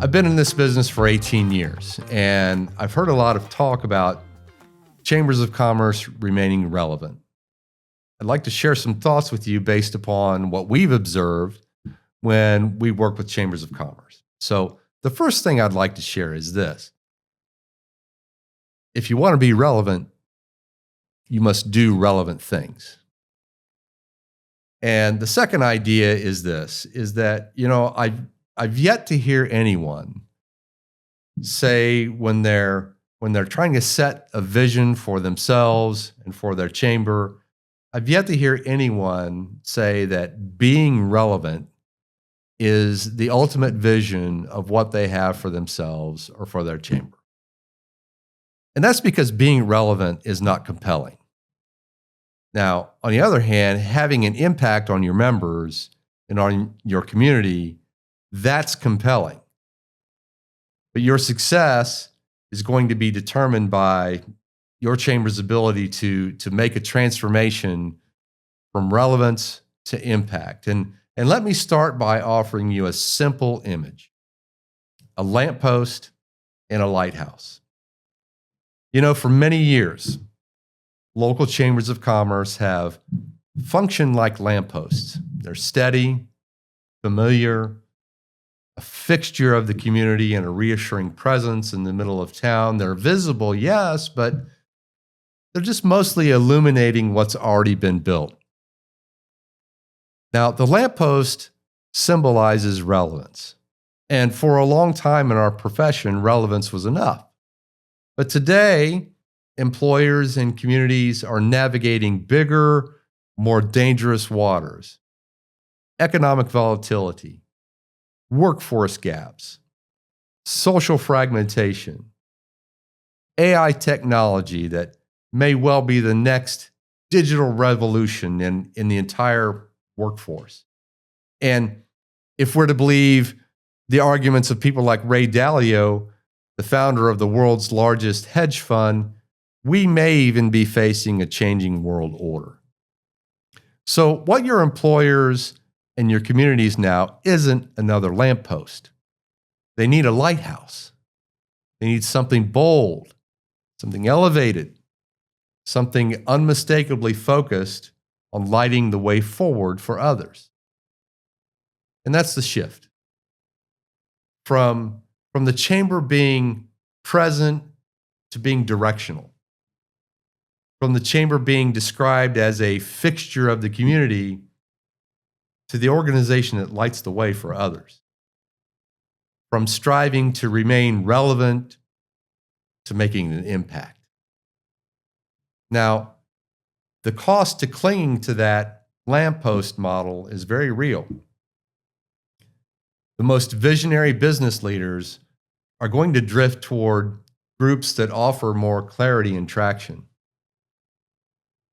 I've been in this business for 18 years, and I've heard a lot of talk about chambers of commerce remaining relevant. I'd like to share some thoughts with you based upon what we've observed when we work with chambers of commerce. So the first thing I'd like to share is this. If you want to be relevant, you must do relevant things. And the second idea is this, is that, I've yet to hear anyone say when they're trying to set a vision for themselves and for their chamber, I've yet to hear anyone say that being relevant is the ultimate vision of what they have for themselves or for their chamber. And that's because being relevant is not compelling. Now, on the other hand, having an impact on your members and on your community, that's compelling. But your success is going to be determined by your chamber's ability to make a transformation from relevance to impact. And let me start by offering you a simple image, a lamppost and a lighthouse. For many years, local chambers of commerce have functioned like lampposts. They're steady, familiar, a fixture of the community and a reassuring presence in the middle of town. They're visible, yes, but they're just mostly illuminating what's already been built. Now, the lamppost symbolizes relevance. And for a long time in our profession, relevance was enough. But today, employers and communities are navigating bigger, more dangerous waters. Economic volatility, workforce gaps, social fragmentation, AI technology that may well be the next digital revolution in the entire workforce. And if we're to believe the arguments of people like Ray Dalio, the founder of the world's largest hedge fund, we may even be facing a changing world order. So what your employers and your communities now isn't another lamppost. They need a lighthouse. They need something bold, something elevated, something unmistakably focused on lighting the way forward for others. And that's the shift. From the chamber being present to being directional. From the chamber being described as a fixture of the community to the organization that lights the way for others. From striving to remain relevant to making an impact. Now, the cost to clinging to that lamppost model is very real. The most visionary business leaders are going to drift toward groups that offer more clarity and traction.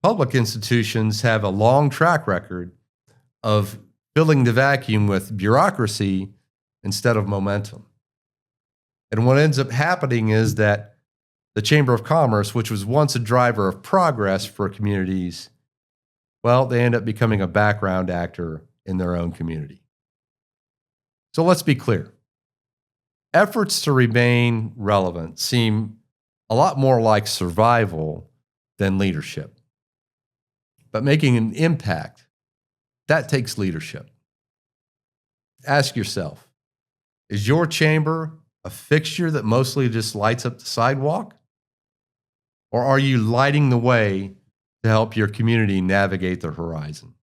Public institutions have a long track record of filling the vacuum with bureaucracy instead of momentum. And what ends up happening is that the Chamber of Commerce, which was once a driver of progress for communities, they end up becoming a background actor in their own community. So let's be clear. Efforts to remain relevant seem a lot more like survival than leadership. But making an impact, that takes leadership. Ask yourself, is your chamber a fixture that mostly just lights up the sidewalk? Or are you lighting the way to help your community navigate the horizon?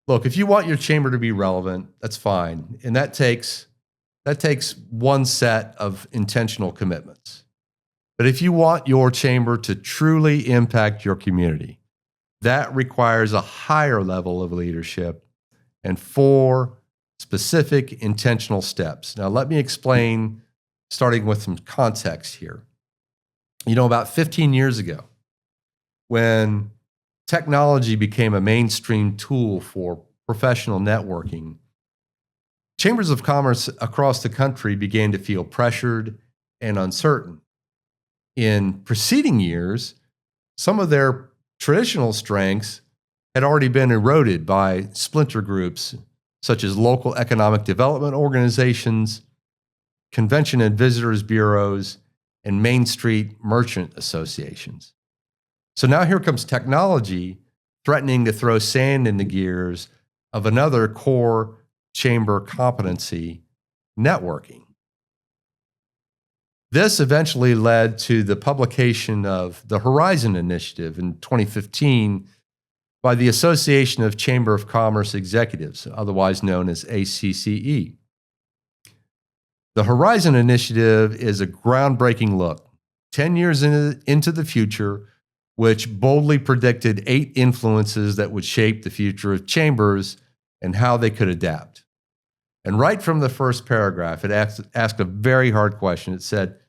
Look, if you want your chamber to be relevant, that's fine. And that takes one set of intentional commitments. But if you want your chamber to truly impact your community, that requires a higher level of leadership and 4 specific intentional steps. Now, let me explain, starting with some context here. About 15 years ago, when technology became a mainstream tool for professional networking, chambers of commerce across the country began to feel pressured and uncertain. In preceding years, some of their traditional strengths had already been eroded by splinter groups such as local economic development organizations, convention and visitors bureaus, and Main Street merchant associations. So now here comes technology threatening to throw sand in the gears of another core chamber competency, networking. This eventually led to the publication of the Horizon Initiative in 2015 by the Association of Chamber of Commerce Executives, otherwise known as ACCE. The Horizon Initiative is a groundbreaking look, 10 years into the future, which boldly predicted 8 influences that would shape the future of chambers and how they could adapt. And right from the first paragraph, it asked a very hard question. It said,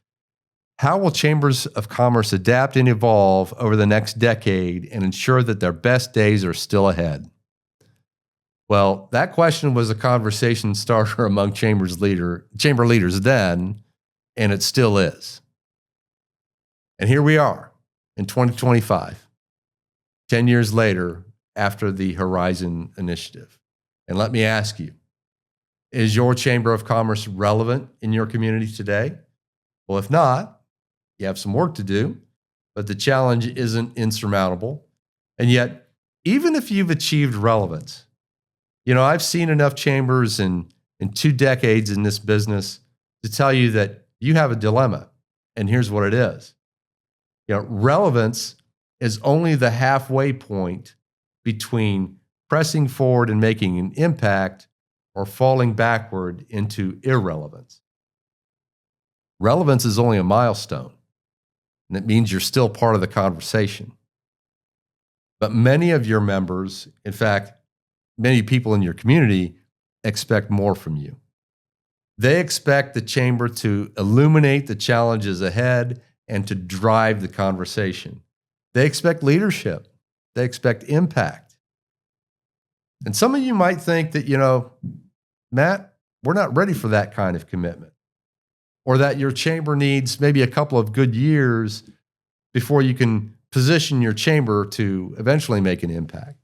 how will chambers of commerce adapt and evolve over the next decade and ensure that their best days are still ahead? Well, that question was a conversation starter among chamber leaders then, and it still is. And here we are in 2025, 10 years later after the Horizon Initiative. And let me ask you, is your Chamber of Commerce relevant in your community today? Well, if not, you have some work to do, but the challenge isn't insurmountable. And yet, even if you've achieved relevance, I've seen enough chambers in 2 decades in this business to tell you that you have a dilemma. And here's what it is. Relevance is only the halfway point between pressing forward and making an impact or falling backward into irrelevance. Relevance is only a milestone, and it means you're still part of the conversation. But many of your members, in fact, many people in your community, expect more from you. They expect the chamber to illuminate the challenges ahead and to drive the conversation. They expect leadership. They expect impact. And some of you might think that, Matt, we're not ready for that kind of commitment, or that your chamber needs maybe a couple of good years before you can position your chamber to eventually make an impact.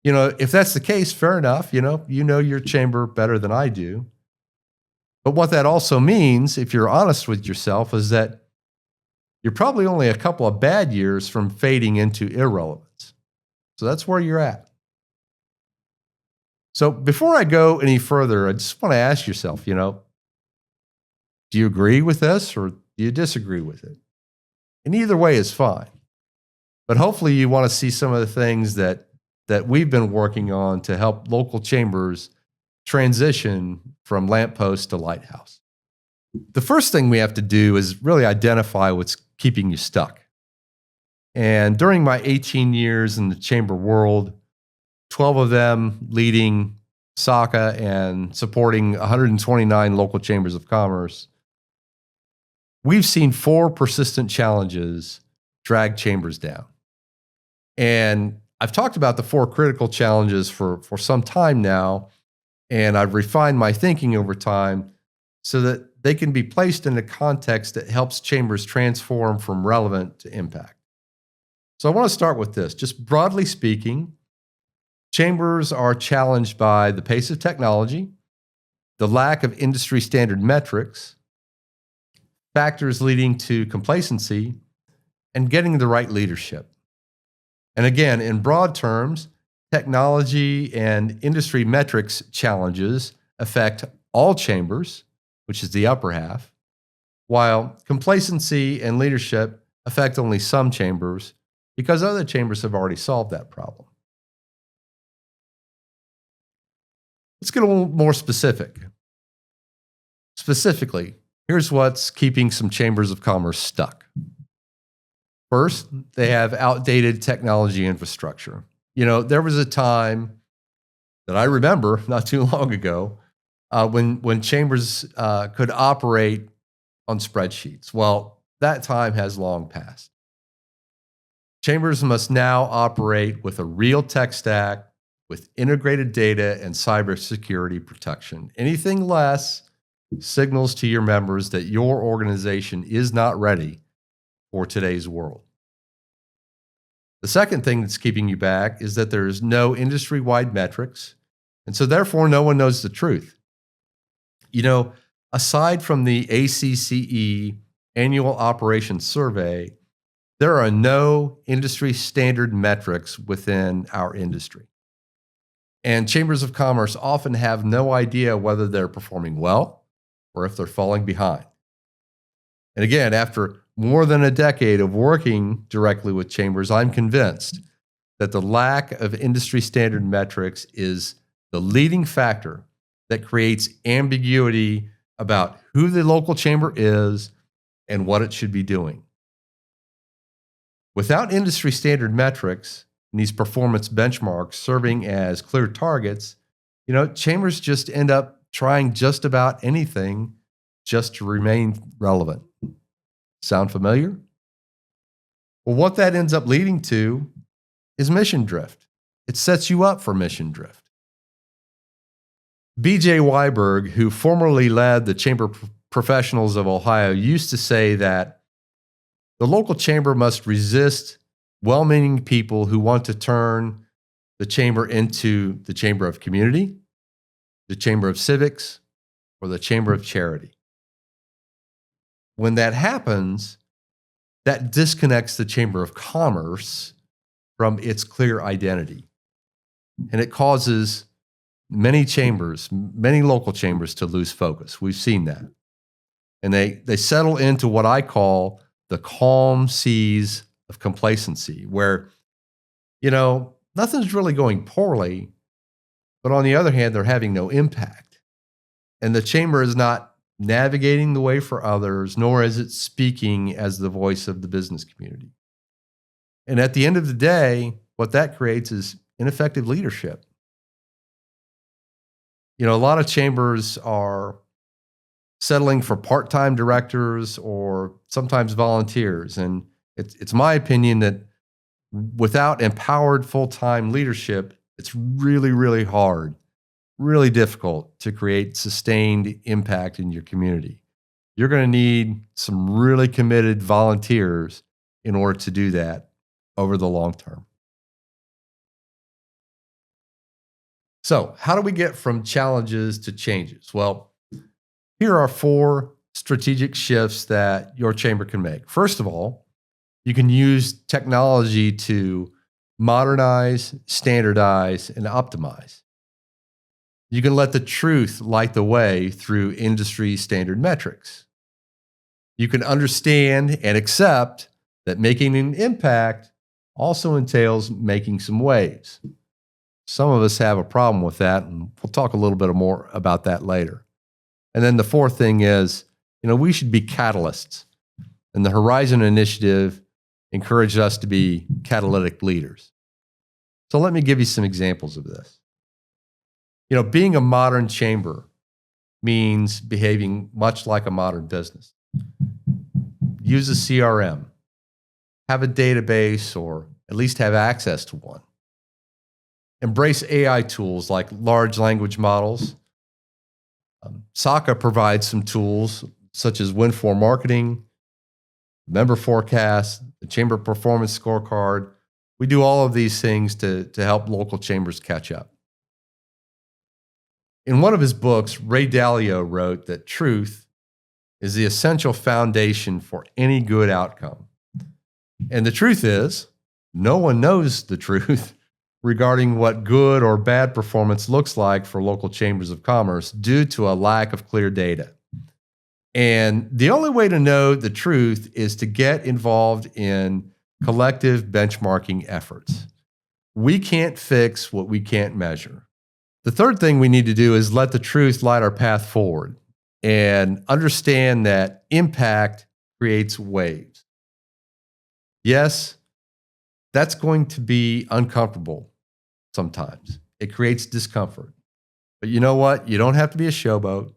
If that's the case, fair enough. You know your chamber better than I do. But what that also means, if you're honest with yourself, is that you're probably only a couple of bad years from fading into irrelevance. So that's where you're at. So before I go any further, I just want to ask yourself, do you agree with this or do you disagree with it? And either way is fine. But hopefully you want to see some of the things that we've been working on to help local chambers transition from lamppost to lighthouse. The first thing we have to do is really identify what's keeping you stuck. And during my 18 years in the chamber world, 12 of them leading SACA and supporting 129 local chambers of commerce, we've seen 4 persistent challenges drag chambers down. And I've talked about the 4 critical challenges for some time now, and I've refined my thinking over time so that they can be placed in a context that helps chambers transform from relevant to impact. So I want to start with this. Just broadly speaking, chambers are challenged by the pace of technology, the lack of industry standard metrics, factors leading to complacency, and getting the right leadership. And again, in broad terms, technology and industry metrics challenges affect all chambers, which is the upper half, while complacency and leadership affect only some chambers because other chambers have already solved that problem. Let's get a little more specific. Specifically, here's what's keeping some chambers of commerce stuck. First, they have outdated technology infrastructure. There was a time that I remember not too long ago when chambers could operate on spreadsheets. Well, that time has long passed. Chambers must now operate with a real tech stack, with integrated data and cybersecurity protection. Anything less signals to your members that your organization is not ready for today's world. The second thing that's keeping you back is that there's no industry-wide metrics, And so therefore, no one knows the truth. You know, aside from the ACCE annual operations survey, there are no industry standard metrics within our industry. And chambers of commerce often have no idea whether they're performing well or if they're falling behind. And again, after more than a decade of working directly with chambers, I'm convinced that the lack of industry standard metrics is the leading factor that creates ambiguity about who the local chamber is and what it should be doing. Without industry standard metrics and these performance benchmarks serving as clear targets, chambers just end up trying just about anything just to remain relevant. Sound familiar? Well, what that ends up leading to is mission drift. It sets you up for mission drift. B.J. Weiberg, who formerly led the Chamber Professionals of Ohio, used to say that the local chamber must resist well-meaning people who want to turn the chamber into the chamber of community, the chamber of civics, or the chamber of charity. When that happens, that disconnects the Chamber of Commerce from its clear identity. And it causes many local chambers to lose focus. We've seen that. And they settle into what I call the calm seas of complacency, where, nothing's really going poorly, but on the other hand, they're having no impact. And the chamber is not navigating the way for others, nor is it speaking as the voice of the business community. And at the end of the day, what that creates is ineffective leadership. A lot of chambers are settling for part-time directors or sometimes volunteers. And it's my opinion that without empowered full-time leadership, it's really, really hard, really difficult to create sustained impact in your community. You're going to need some really committed volunteers in order to do that over the long term. So, how do we get from challenges to changes? Well, here are 4 strategic shifts that your chamber can make. First of all, you can use technology to modernize, standardize, and optimize. You can let the truth light the way through industry standard metrics. You can understand and accept that making an impact also entails making some waves. Some of us have a problem with that, and we'll talk a little bit more about that later. And then the 4th thing is, we should be catalysts. And the Horizon Initiative encouraged us to be catalytic leaders. So let me give you some examples of this. Being a modern chamber means behaving much like a modern business. Use a CRM. Have a database, or at least have access to one. Embrace AI tools like large language models. SACA provides some tools such as Win4 Marketing, Member Forecast, the Chamber Performance Scorecard. We do all of these things to help local chambers catch up. In one of his books, Ray Dalio wrote that truth is the essential foundation for any good outcome. And the truth is, no one knows the truth regarding what good or bad performance looks like for local chambers of commerce due to a lack of clear data. And the only way to know the truth is to get involved in collective benchmarking efforts. We can't fix what we can't measure. The 3rd thing we need to do is let the truth light our path forward and understand that impact creates waves. Yes, that's going to be uncomfortable sometimes. It creates discomfort. But you know what? You don't have to be a showboat.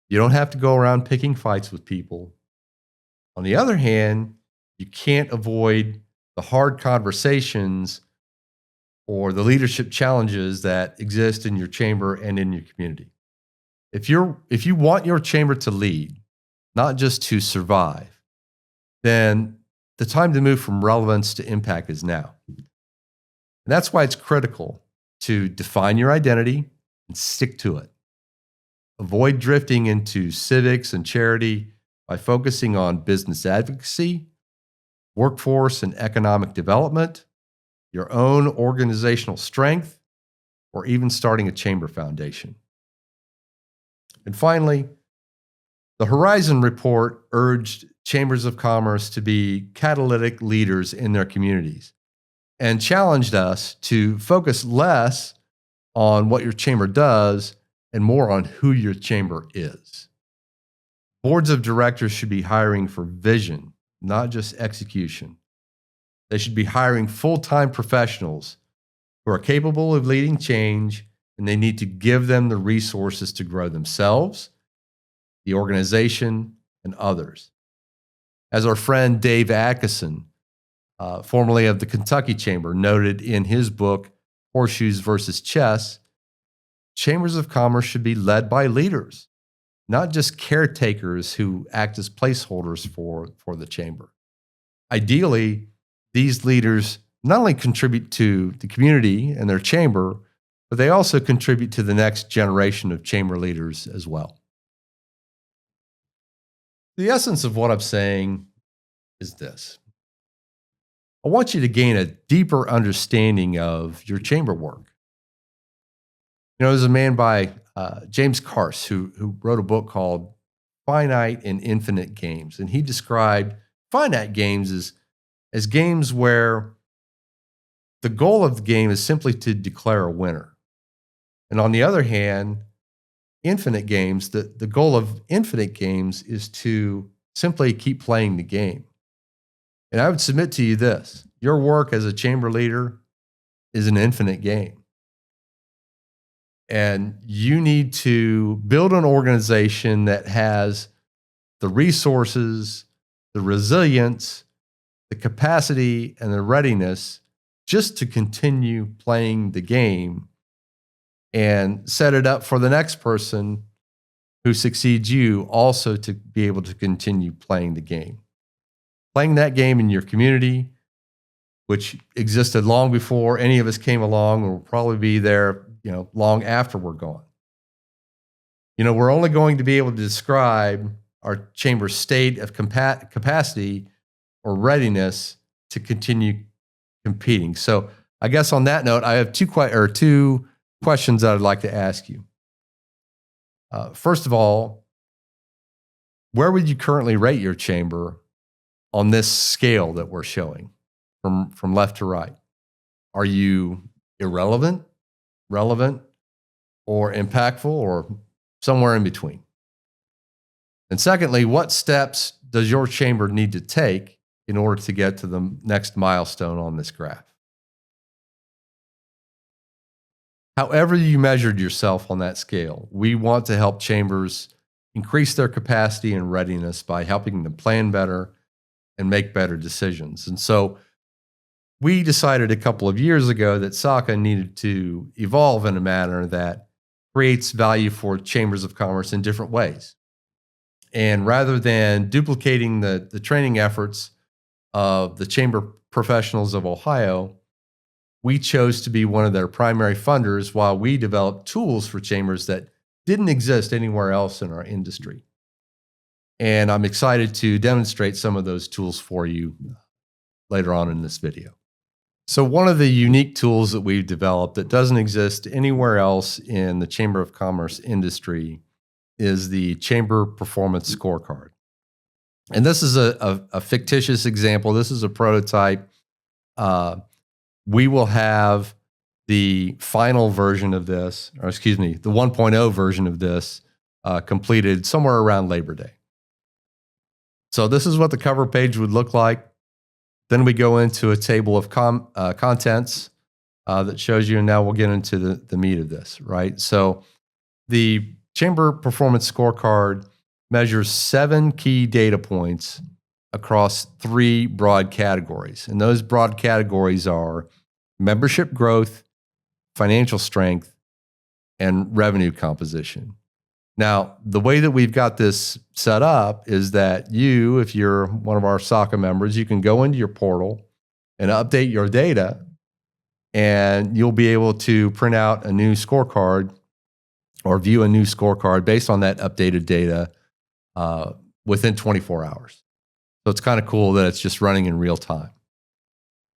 You don't have to go around picking fights with people. On the other hand, you can't avoid the hard conversations or the leadership challenges that exist in your chamber and in your community. If you want your chamber to lead, not just to survive, then the time to move from relevance to impact is now. And that's why it's critical to define your identity and stick to it. Avoid drifting into civics and charity by focusing on business advocacy, workforce and economic development, your own organizational strength, or even starting a chamber foundation. And finally, the Horizon Report urged chambers of commerce to be catalytic leaders in their communities and challenged us to focus less on what your chamber does and more on who your chamber is. Boards of directors should be hiring for vision, not just execution. They should be hiring full-time professionals who are capable of leading change, and they need to give them the resources to grow themselves, the organization, and others. As our friend Dave Atkinson, formerly of the Kentucky Chamber, noted in his book, Horseshoes versus Chess, chambers of commerce should be led by leaders, not just caretakers who act as placeholders for the chamber. Ideally, these leaders not only contribute to the community and their chamber, but they also contribute to the next generation of chamber leaders as well. The essence of what I'm saying is this. I want you to gain a deeper understanding of your chamber work. There's a man by James Carse who wrote a book called Finite and Infinite Games, and he described finite games as games where the goal of the game is simply to declare a winner. And on the other hand, infinite games, the goal of infinite games is to simply keep playing the game. And I would submit to you this: your work as a chamber leader is an infinite game. And you need to build an organization that has the resources, the resilience, the capacity, and the readiness just to continue playing the game and set it up for the next person who succeeds you also to be able to continue playing the game. Playing that game in your community, which existed long before any of us came along, and will probably be there, long after we're gone. We're only going to be able to describe our chamber's state of capacity or readiness to continue competing. So I guess on that note, I have two questions that I'd like to ask you. First of all, where would you currently rate your chamber on this scale that we're showing from left to right? Are you irrelevant, relevant, or impactful, or somewhere in between? And secondly, what steps does your chamber need to take in order to get to the next milestone on this graph? However you measured yourself on that scale, we want to help chambers increase their capacity and readiness by helping them plan better and make better decisions. And so we decided a couple of years ago that SACA needed to evolve in a manner that creates value for chambers of commerce in different ways. And rather than duplicating the training efforts of the chamber professionals of Ohio, we chose to be one of their primary funders while we developed tools for chambers that didn't exist anywhere else in our industry. And I'm excited to demonstrate some of those tools for you later on in this video. So one of the unique tools that we've developed that doesn't exist anywhere else in the Chamber of Commerce industry is the Chamber Performance Scorecard. And this is a fictitious example. This is a prototype. We will have the final version of this, or excuse me, the 1.0 version of this completed somewhere around Labor Day. So this is what the cover page would look like. Then we go into a table of contents that shows you, and now we'll get into the meat of this, right? So the Chamber Performance Scorecard measures 7 key data points across 3 broad categories. And those broad categories are membership growth, financial strength, and revenue composition. Now, the way that we've got this set up is that you, if you're one of our SACA members, you can go into your portal and update your data, and you'll be able to print out a new scorecard or view a new scorecard based on that updated data within 24 hours. So it's kind of cool that it's just running in real time.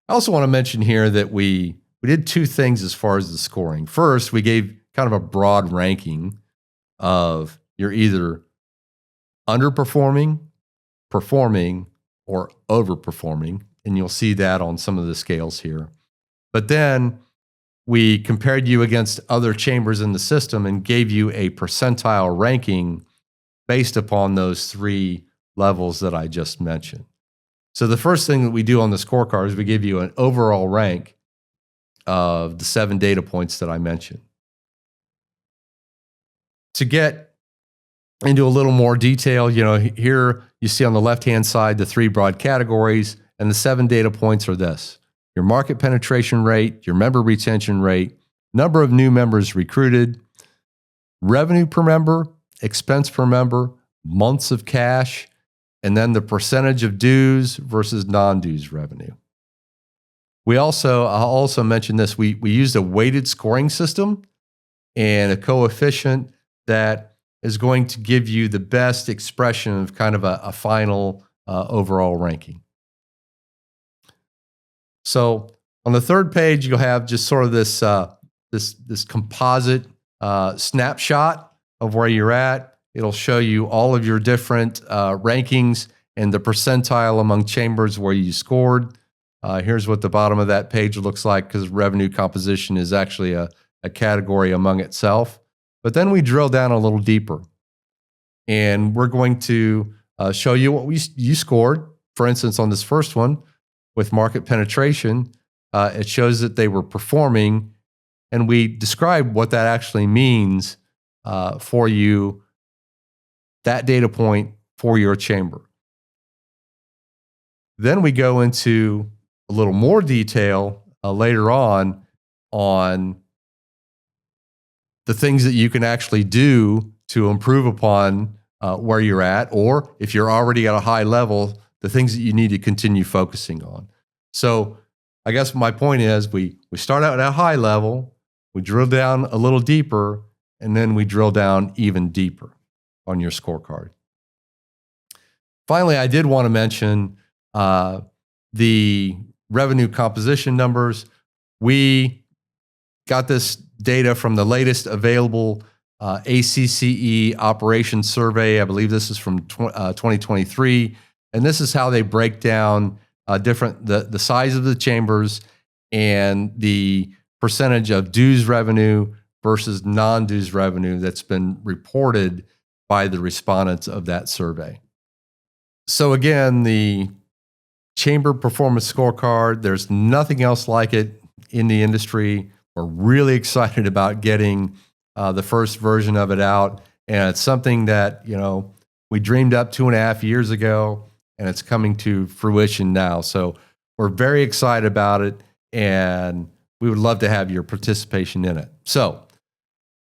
I also want to mention here that we did two things as far as the scoring. First, we gave kind of a broad ranking of you're either underperforming, performing, or overperforming. And you'll see that on some of the scales here. But then we compared you against other chambers in the system and gave you a percentile ranking based upon those three levels that I just mentioned. So the first thing that we do on the scorecard is we give you an overall rank of the 7 data points that I mentioned. To get into a little more detail, here you see on the left-hand side the 3 broad categories, and the 7 data points are this: your market penetration rate, your member retention rate, number of new members recruited, revenue per member, expense per member, months of cash, and then the percentage of dues versus non-dues revenue. I'll also mention this, we used a weighted scoring system and a coefficient that is going to give you the best expression of kind of a final overall ranking. So on the third page, you'll have just sort of this composite snapshot of where you're at. It'll show you all of your different rankings and the percentile among chambers where you scored. Here's what the bottom of that page looks like, because revenue composition is actually a category among itself. But then we drill down a little deeper, and we're going to show you what you scored. For instance, on this first one with market penetration, it shows that they were performing, and we describe what that actually means for you, that data point for your chamber. Then we go into a little more detail later on the things that you can actually do to improve upon where you're at, or if you're already at a high level, the things that you need to continue focusing on. So I guess my point is we start out at a high level, we drill down a little deeper, and then we drill down even deeper on your scorecard. Finally, I did want to mention the revenue composition numbers. We got this data from the latest available ACCE operations survey. I believe this is from 2023. And this is how they break down the size of the chambers and the percentage of dues revenue versus non-dues revenue that's been reported by the respondents of that survey. So again, the Chamber Performance Scorecard, there's nothing else like it in the industry. We're really excited about getting the first version of it out. And it's something that, we dreamed up 2.5 years ago, and it's coming to fruition now. So we're very excited about it, and we would love to have your participation in it. So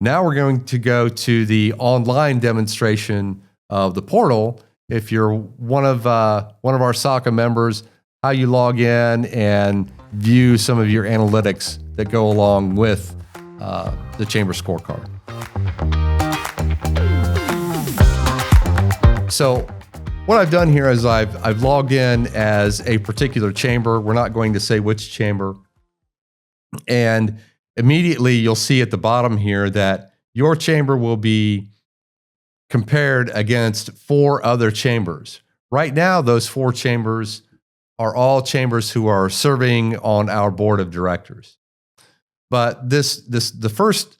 now we're going to go to the online demonstration of the portal. If you're one of our SACA members, how you log in and view some of your analytics that go along with the Chamber Scorecard. So what I've done here is I've logged in as a particular chamber. We're not going to say which chamber. And immediately you'll see at the bottom here that your chamber will be compared against 4 other chambers. Right now, those 4 chambers are all chambers who are serving on our board of directors. But the first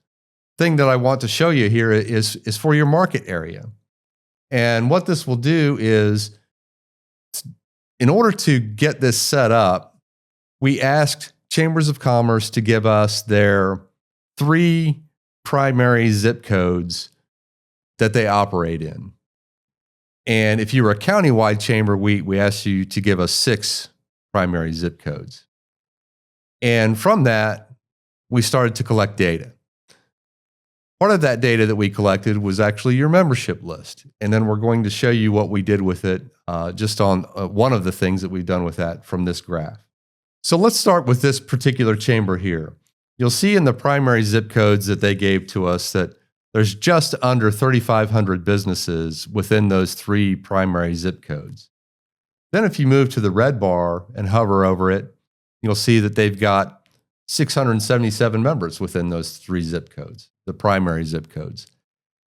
thing that I want to show you here is for your market area. And what this will do is, in order to get this set up, we asked chambers of commerce to give us their 3 primary zip codes that they operate in. And if you were a countywide chamber, we asked you to give us 6 primary zip codes. And from that, we started to collect data. Part of that data that we collected was actually your membership list. And then we're going to show you what we did with it just on one of the things that we've done with that from this graph. So let's start with this particular chamber here. You'll see in the primary zip codes that they gave to us that there's just under 3,500 businesses within those 3 primary zip codes. Then if you move to the red bar and hover over it, you'll see that they've got 677 members within those 3 zip codes, the primary zip codes.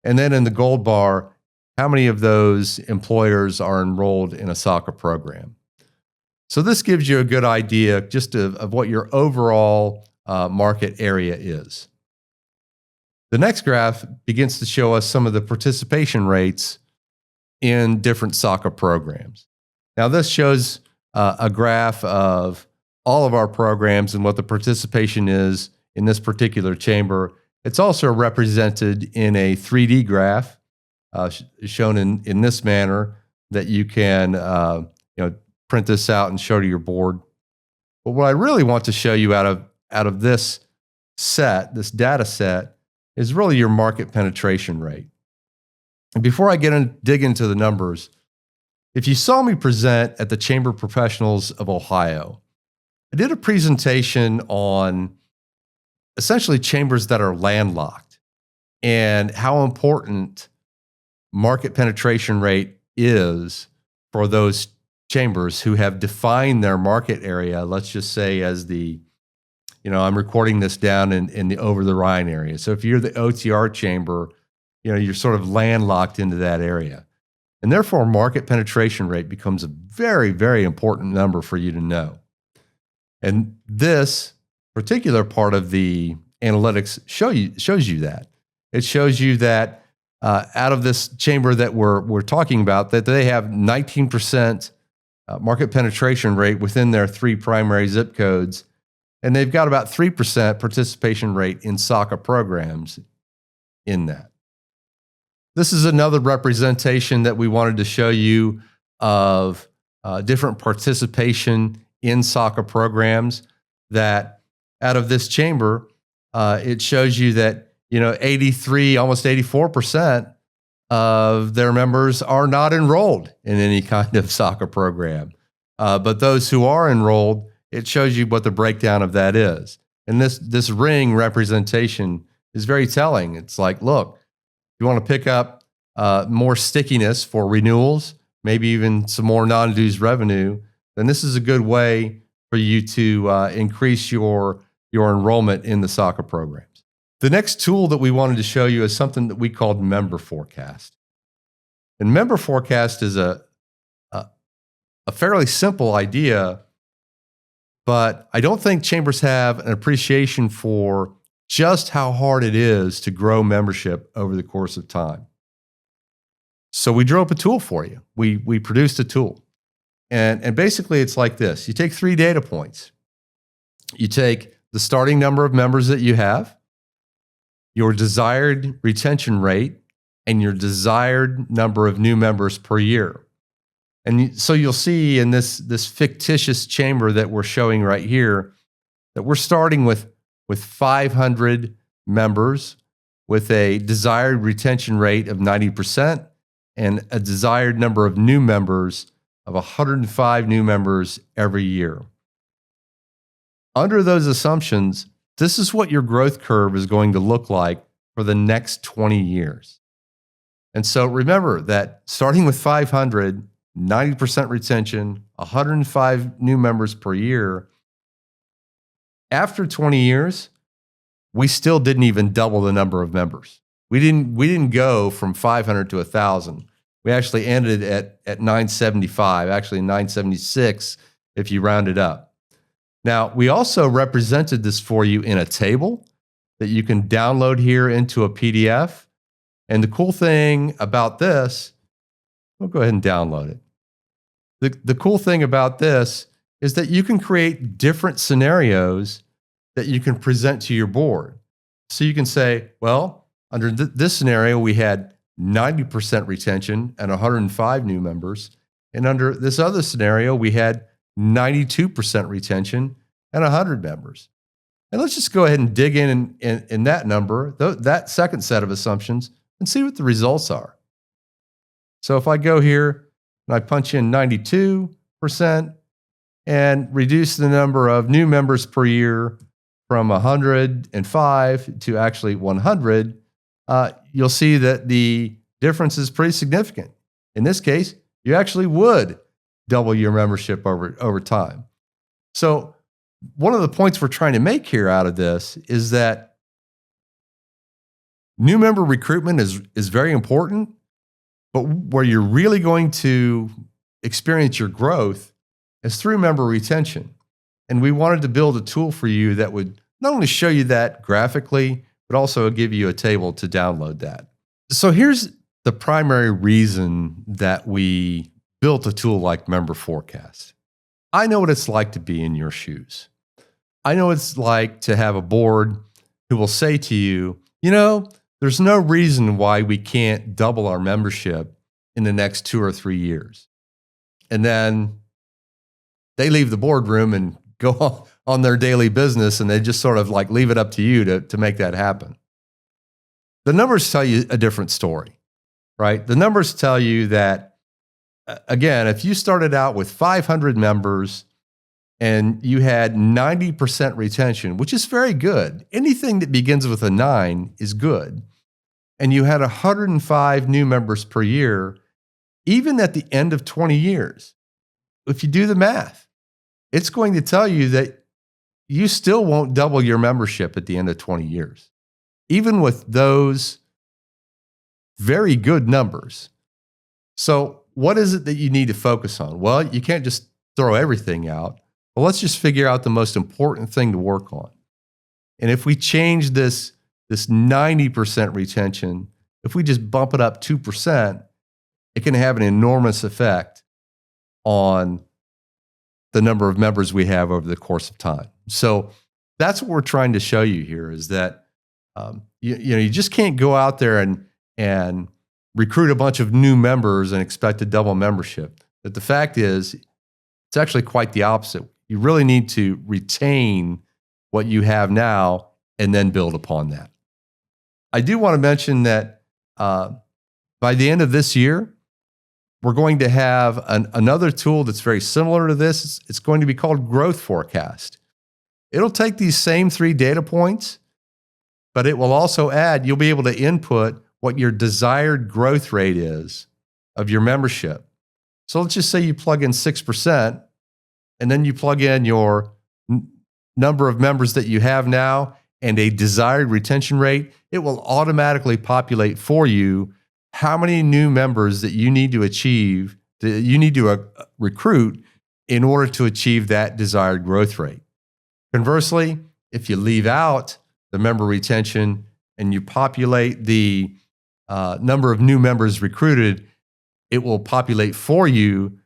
And then in the gold bar, how many of those employers are enrolled in a soccer program? So this gives you a good idea just of what your overall market area is. The next graph begins to show us some of the participation rates in different soccer programs. Now this shows a graph of all of our programs and what the participation is in this particular chamber. It's also represented in a 3D graph shown in this manner that you can print this out and show to your board. But what I really want to show you out of this set, this data set, is really your market penetration rate. And before I dig into the numbers, if you saw me present at the Chamber of Professionals of Ohio, I did a presentation on essentially chambers that are landlocked and how important market penetration rate is for those chambers who have defined their market area, let's just say as the, I'm recording this down in the over the Rhine area. So if you're the OTR chamber, you're sort of landlocked into that area. And therefore, market penetration rate becomes a very, very important number for you to know. And this particular part of the analytics shows you that. It shows you that out of this chamber that we're talking about, that they have 19% market penetration rate within their 3 primary zip codes, and they've got about 3% participation rate in soccer programs in that. This is another representation that we wanted to show you of different participation in soccer programs, that out of this chamber, it shows you that 83, almost 84% of their members are not enrolled in any kind of soccer program. But those who are enrolled, it shows you what the breakdown of that is. And this ring representation is very telling. It's like, look, you want to pick up more stickiness for renewals, maybe even some more non-dues revenue, then this is a good way for you to increase your enrollment in the soccer programs. The next tool that we wanted to show you is something that we called Member Forecast. And Member Forecast is a fairly simple idea, but I don't think chambers have an appreciation for just how hard it is to grow membership over the course of time. So we drew up a tool for you. We produced a tool. And basically it's like this. You take 3 data points. You take the starting number of members that you have, your desired retention rate, and your desired number of new members per year. And so you'll see in this fictitious chamber that we're showing right here that we're starting with 500 members with a desired retention rate of 90% and a desired number of new members of 105 new members every year. Under those assumptions, this is what your growth curve is going to look like for the next 20 years. And so remember that starting with 500, 90% retention, 105 new members per year, after 20 years, we still didn't even double the number of members. We didn't go from 500 to 1,000. We actually ended at 975, actually 976 if you round it up. Now, we also represented this for you in a table that you can download here into a PDF. And the cool thing about this, we'll go ahead and download it. The cool thing about this is that you can create different scenarios that you can present to your board. So you can say, well, under this scenario, we had 90% retention and 105 new members. And under this other scenario, we had 92% retention and 100 members. And let's just go ahead and dig in that number, that second set of assumptions, and see what the results are. So if I go here and I punch in 92% and reduce the number of new members per year from 105 to actually 100, you'll see that the difference is pretty significant. In this case, you actually would double your membership over time. So one of the points we're trying to make here out of this is that new member recruitment is very important, but where you're really going to experience your growth is through member retention. And we wanted to build a tool for you that would not only show you that graphically, but also give you a table to download that. So here's the primary reason that we built a tool like Member Forecast. I know what it's like to be in your shoes. I know what it's like to have a board who will say to you, there's no reason why we can't double our membership in the next 2 or 3 years. And then they leave the boardroom and go on their daily business, and they just sort of like leave it up to you to make that happen. The numbers tell you a different story, right? The numbers tell you that, again, if you started out with 500 members and you had 90% retention, which is very good. Anything that begins with a 9 is good. And you had 105 new members per year, even at the end of 20 years. If you do the math, it's going to tell you that you still won't double your membership at the end of 20 years, even with those very good numbers. So what is it that you need to focus on? Well, you can't just throw everything out. Well, let's just figure out the most important thing to work on. And if we change this 90% retention, if we just bump it up 2%, it can have an enormous effect on the number of members we have over the course of time. So that's what we're trying to show you here is that you just can't go out there and recruit a bunch of new members and expect to double membership. But the fact is, it's actually quite the opposite. You really need to retain what you have now and then build upon that. I do want to mention that by the end of this year, we're going to have another tool that's very similar to this. It's going to be called Growth Forecast. It'll take these same 3 data points, but it will also add, you'll be able to input what your desired growth rate is of your membership. So let's just say you plug in 6%, and then you plug in your number of members that you have now and a desired retention rate. It will automatically populate for you how many new members that you need to achieve, that you need to recruit in order to achieve that desired growth rate. Conversely, if you leave out the member retention and you populate the number of new members recruited, it will populate for you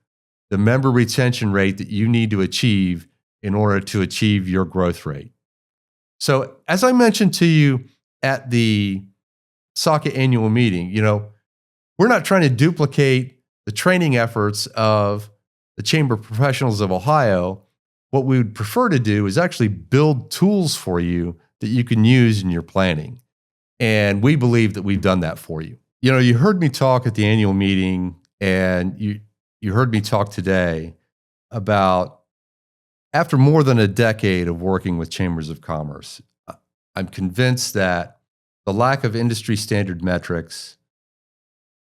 the member retention rate that you need to achieve in order to achieve your growth rate. So as I mentioned to you at the SACA annual meeting, we're not trying to duplicate the training efforts of the Chamber of Professionals of Ohio. What we would prefer to do is actually build tools for you that you can use in your planning. And we believe that we've done that for you. You heard me talk at the annual meeting, and you heard me talk today about, after more than a decade of working with chambers of commerce, I'm convinced that the lack of industry standard metrics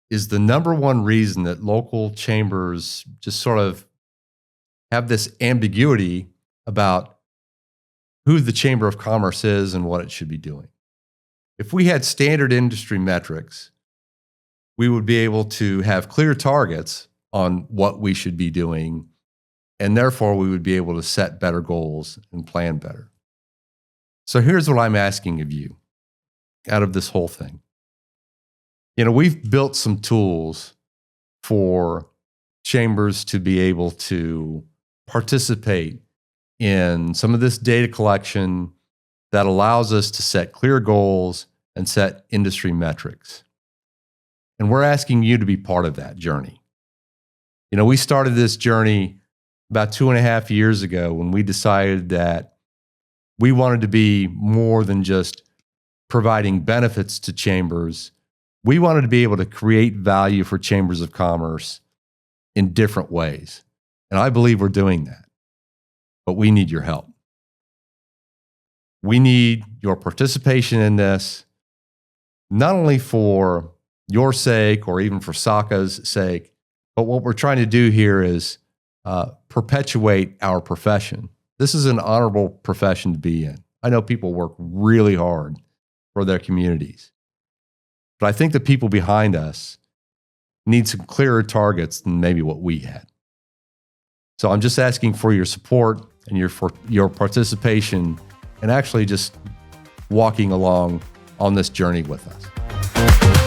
is the number one reason that local chambers just sort of have this ambiguity about who the Chamber of Commerce is and what it should be doing. If we had standard industry metrics, we would be able to have clear targets on what we should be doing, and therefore we would be able to set better goals and plan better. So here's what I'm asking of you out of this whole thing. We've built some tools for chambers to be able to participate in some of this data collection that allows us to set clear goals and set industry metrics. And we're asking you to be part of that journey. We started this journey about 2.5 years ago when we decided that we wanted to be more than just providing benefits to chambers. We wanted to be able to create value for chambers of commerce in different ways. And I believe we're doing that. but we need your help. We need your participation in this, not only for your sake or even for SACA's sake, but what we're trying to do here is perpetuate our profession. This is an honorable profession to be in. I know people work really hard for their communities, but I think the people behind us need some clearer targets than maybe what we had. So I'm just asking for your support and your participation and actually just walking along on this journey with us.